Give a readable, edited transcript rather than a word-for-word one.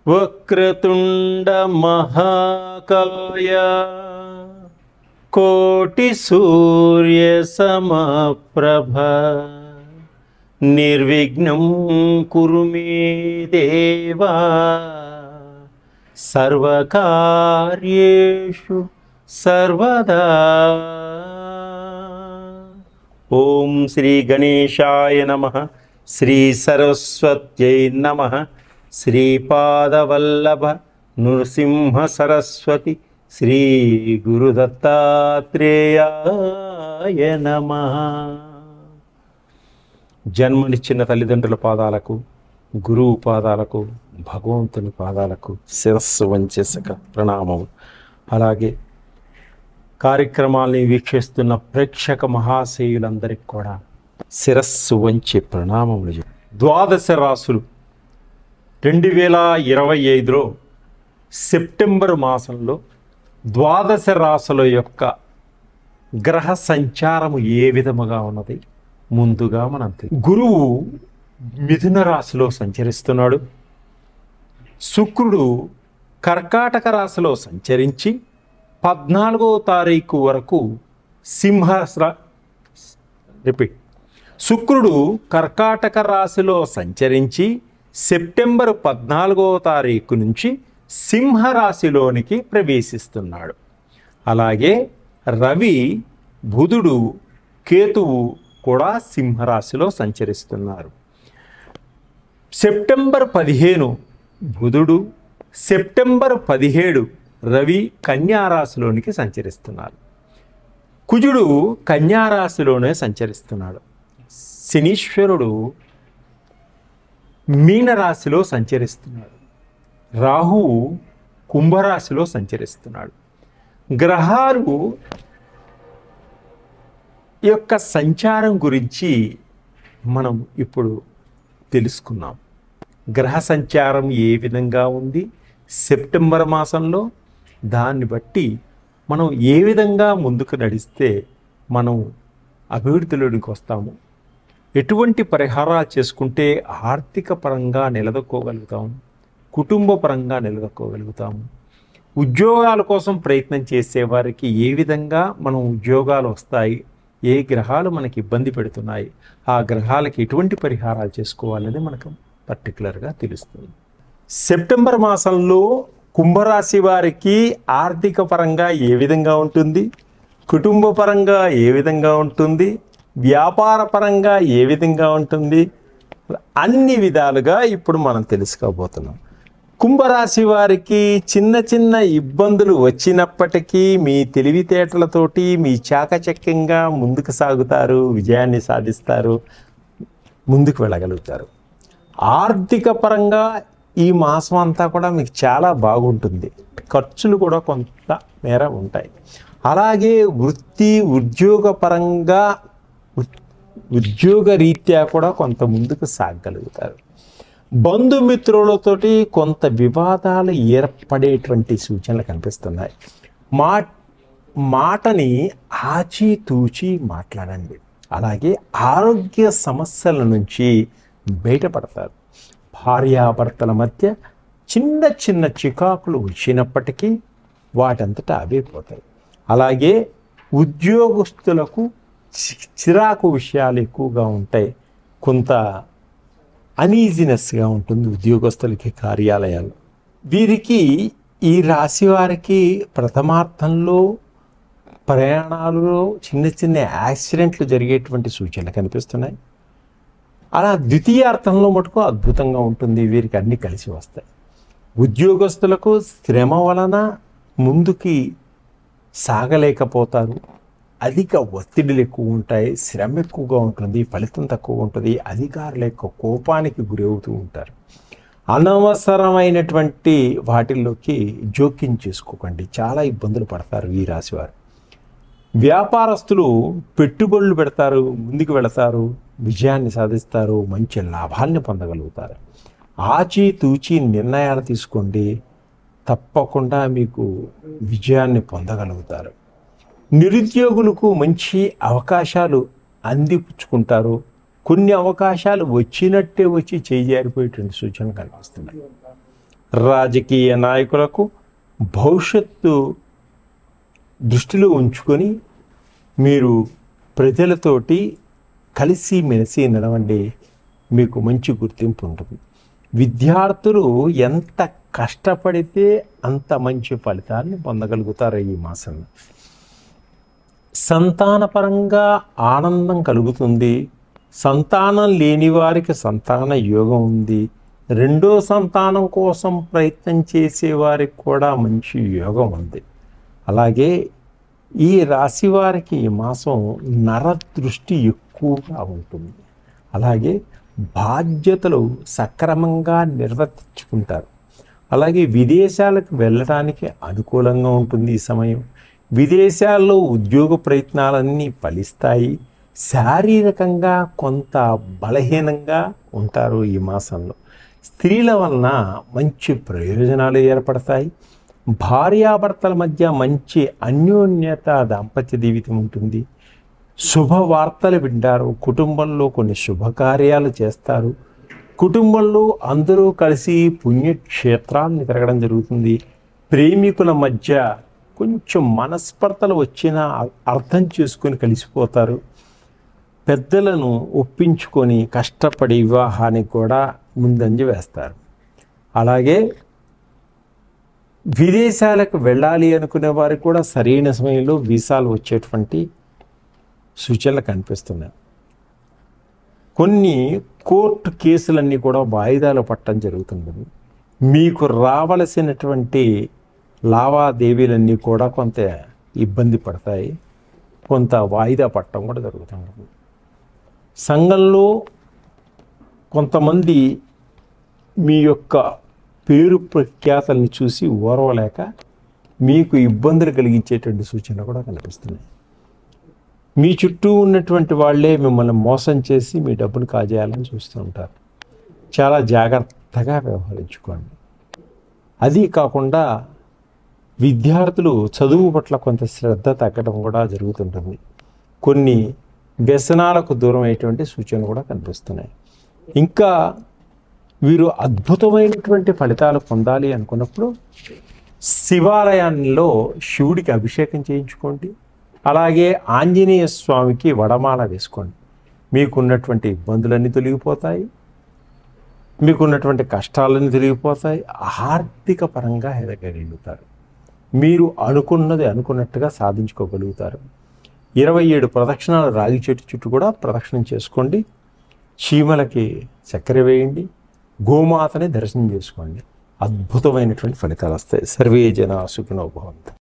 వక్రతుండ మహాకాయ కోటి సూర్య సమప్రభ నిర్విఘ్నం కురు మే దేవా సర్వకార్యేషు సర్వదా. ఓం శ్రీ గణేశాయ నమః. శ్రీ సరస్వత్యై నమః. శ్రీపాదవల్లభ నృసింహ సరస్వతి శ్రీ గురుదత్తాత్రేయాయ నమః. జన్మనిచ్చిన తల్లిదండ్రుల పాదాలకు, గురువు పాదాలకు, భగవంతుని పాదాలకు శిరస్సు వంచేసక ప్రణామము. అలాగే కార్యక్రమాల్ని వీక్షిస్తున్న ప్రేక్షక మహాశయులందరికీ కూడా శిరస్సు వంచి ప్రణామములు. ద్వాదశ రాసులు 2025లో సెప్టెంబర్ మాసంలో ద్వాదశ రాసుల యొక్క గ్రహ సంచారము ఏ విధముగా ఉన్నది ముందుగా మనం గురువు మిథున రాశిలో సంచరిస్తున్నాడు. శుక్రుడు కర్కాటక రాశిలో సంచరించి 14వ తారీఖు వరకు శుక్రుడు కర్కాటక రాశిలో సంచరించి సెప్టెంబర్ 14వ తారీఖు నుంచి సింహరాశిలోనికి ప్రవేశిస్తున్నాడు. అలాగే రవి, బుధుడు, కేతువు కూడా సింహరాశిలో సంచరిస్తున్నారు. సెప్టెంబర్ 15 బుధుడు, సెప్టెంబర్ 17 రవి కన్యారాశిలోనికి సంచరిస్తున్నారు. కుజుడు కన్యారాశిలోనే సంచరిస్తున్నాడు. శనీశ్వరుడు మీనరాశిలో సంచరిస్తున్నాడు. రాహువు కుంభరాశిలో సంచరిస్తున్నాడు. గ్రహాలు యొక్క సంచారం గురించి మనం ఇప్పుడు తెలుసుకున్నాం. గ్రహ సంచారం ఏ విధంగా ఉంది సెప్టెంబర్ మాసంలో, దాన్ని బట్టి మనం ఏ విధంగా ముందుకు నడిస్తే మనం అభివృద్ధిలోనికి వస్తాము, ఎటువంటి పరిహారాలు చేసుకుంటే ఆర్థిక పరంగా నిలదొక్కోగలుగుతాము, కుటుంబ పరంగా నిలదొక్కోగలుగుతాము, ఉద్యోగాల కోసం ప్రయత్నం చేసేవారికి ఏ విధంగా మనం ఉద్యోగాలు వస్తాయి, ఏ గ్రహాలు మనకి ఇబ్బంది పెడుతున్నాయి, ఆ గ్రహాలకి ఎటువంటి పరిహారాలు చేసుకోవాలనేది మనకు పర్టికులర్గా తెలుస్తుంది. సెప్టెంబర్ మాసంలో కుంభరాశి వారికి ఆర్థిక పరంగా ఏ విధంగా ఉంటుంది, కుటుంబ పరంగా ఏ విధంగా ఉంటుంది, వ్యాపార పరంగా ఏ విధంగా ఉంటుంది, అన్ని విధాలుగా ఇప్పుడు మనం తెలుసుకోబోతున్నాం. కుంభరాశి వారికి చిన్న చిన్న ఇబ్బందులు వచ్చినప్పటికీ మీ తెలివితేటలతోటి మీ చాకచక్యంగా ముందుకు సాగుతారు, విజయాన్ని సాధిస్తారు, ముందుకు వెళ్ళగలుగుతారు. ఆర్థిక పరంగా ఈ మాసం అంతా కూడా మీకు చాలా బాగుంటుంది. ఖర్చులు కూడా కొంత మేర ఉంటాయి. అలాగే వృత్తి ఉద్యోగ పరంగా ఉద్యోగ రీత్యా కూడా కొంత ముందుకు సాగగలుగుతారు. బంధుమిత్రులతోటి కొంత వివాదాలు ఏర్పడేటువంటి సూచనలు కనిపిస్తున్నాయి. మాటని ఆచితూచి మాట్లాడండి. అలాగే ఆరోగ్య సమస్యల నుంచి బయటపడతారు. భార్యాభర్తల మధ్య చిన్న చిన్న చికాకులు వచ్చినప్పటికీ వాటంతటా అవే పోతాయి. అలాగే ఉద్యోగస్తులకు చిరాకు విషయాలు ఎక్కువగా ఉంటాయి. కొంత అనీజినెస్గా ఉంటుంది ఉద్యోగస్తులకి కార్యాలయాలు. వీరికి ఈ రాశి వారికి ప్రథమార్థంలో ప్రయాణాలలో చిన్న చిన్న యాక్సిడెంట్లు జరిగేటువంటి సూచనలు కనిపిస్తున్నాయి. అలా ద్వితీయార్థంలో మటుకు అద్భుతంగా ఉంటుంది. వీరికి అన్నీ కలిసి వస్తాయి. ఉద్యోగస్తులకు శ్రమ వలన ముందుకి సాగలేకపోతారు. అధిక ఒత్తిడులు ఎక్కువ ఉంటాయి, శ్రమ ఎక్కువగా ఉంటుంది, ఫలితం తక్కువ ఉంటుంది, అధికారుల యొక్క కోపానికి గురవుతూ ఉంటారు. అనవసరమైనటువంటి వాటిల్లోకి జోక్యం చేసుకోకండి, చాలా ఇబ్బందులు పడతారు ఈ రాశివారు. వ్యాపారస్తులు పెట్టుబడులు పెడతారు, ముందుకు వెళతారు, విజయాన్ని సాధిస్తారు, మంచి లాభాల్ని పొందగలుగుతారు. ఆచితూచి నిర్ణయాలు తీసుకోండి, తప్పకుండా మీకు విజయాన్ని పొందగలుగుతారు. నిరుద్యోగులకు మంచి అవకాశాలు అందిపుచ్చుకుంటారు. కొన్ని అవకాశాలు వచ్చినట్టే వచ్చి చేజారిపోయేటువంటి సూచనలు కనిపిస్తున్నాయి. రాజకీయ నాయకులకు భవిష్యత్తు దృష్టిలో ఉంచుకొని మీరు ప్రజలతోటి కలిసిమెలిసి నడవండి, మీకు మంచి గుర్తింపు ఉంటుంది. విద్యార్థులు ఎంత కష్టపడితే అంత మంచి ఫలితాన్ని పొందగలుగుతారు ఈ మాసంలో. సంతానపరంగా ఆనందం కలుగుతుంది. సంతానం లేని వారికి సంతాన యోగం ఉంది. రెండో సంతానం కోసం ప్రయత్నం చేసేవారికి కూడా మంచి యోగం ఉంది. అలాగే ఈ రాశి వారికి ఈ మాసం నరదృష్టి ఎక్కువగా ఉంటుంది. అలాగే బాధ్యతలు సక్రమంగా నిర్వర్తించుకుంటారు. అలాగే విదేశాలకు వెళ్ళడానికి అనుకూలంగా ఉంటుంది ఈ సమయం. విదేశాల్లో ఉద్యోగ ప్రయత్నాలన్నీ ఫలిస్తాయి. శారీరకంగా కొంత బలహీనంగా ఉంటారు ఈ మాసంలో. స్త్రీల వలన మంచి ప్రయోజనాలు ఏర్పడతాయి. భార్యాభర్తల మధ్య మంచి అన్యోన్యత దాంపత్య జీవితం ఉంటుంది. శుభవార్తలు వింటారు. కుటుంబంలో కొన్ని శుభకార్యాలు చేస్తారు. కుటుంబంలో అందరూ కలిసి పుణ్యక్షేత్రాన్ని తిరగడం జరుగుతుంది. ప్రేమికుల మధ్య కొంచెం మనస్పర్ధలు వచ్చినా అర్థం చేసుకొని కలిసిపోతారు. పెద్దలను ఒప్పించుకొని కష్టపడి వివాహానికి కూడా ముందంజ వేస్తారు. అలాగే విదేశాలకు వెళ్ళాలి అనుకునే వారికి కూడా సరైన సమయంలో వీసాలు వచ్చేటువంటి సూచనలు కనిపిస్తున్నాయి. కొన్ని కోర్టు కేసులన్నీ కూడా వాయిదాలు పట్టడం జరుగుతుంది. మీకు రావలసినటువంటి లావాదేవీలన్నీ కూడా కొంత ఇబ్బంది పడతాయి. కొంత వాయిదా పట్టడం కూడా జరుగుతుంది. సంఘంలో కొంతమంది మీ యొక్క పేరు ప్రఖ్యాతల్ని చూసి ఓర్వలేక మీకు ఇబ్బందులు కలిగించేటువంటి సూచనలు కూడా కనిపిస్తున్నాయి. మీ చుట్టూ ఉన్నటువంటి వాళ్ళే మిమ్మల్ని మోసం చేసి మీ డబ్బును కాజేయాలని చూస్తూ ఉంటారు. చాలా జాగ్రత్తగా వ్యవహరించుకోండి. అది కాకుండా విద్యార్థులు చదువు పట్ల కొంత శ్రద్ధ తగ్గడం కూడా జరుగుతుంటుంది. కొన్ని వ్యసనాలకు దూరం అయ్యేటువంటి సూచనలు కూడా కనిపిస్తున్నాయి. ఇంకా వీరు అద్భుతమైనటువంటి ఫలితాలు పొందాలి అనుకున్నప్పుడు శివాలయాల్లో శివుడికి అభిషేకం చేయించుకోండి. అలాగే ఆంజనేయ స్వామికి వడమాల వేసుకోండి. మీకున్నటువంటి ఇబ్బందులన్నీ తొలగిపోతాయి. మీకున్నటువంటి కష్టాలన్నీ తొలగిపోతాయి. ఆర్థిక పరంగా ఎదగలుగుతారు. మీరు అనుకున్నది అనుకున్నట్టుగా సాధించుకోగలుగుతారు. 27 ప్రదక్షిణాలు రాగి చెట్టు చుట్టూ కూడా ప్రదక్షిణం చేసుకోండి. చీమలకి చక్కెర వేయండి. గోమాతని దర్శనం చేసుకోండి. అద్భుతమైనటువంటి ఫలితాలు వస్తాయి. సర్వే జన సుఖినో భవంతు.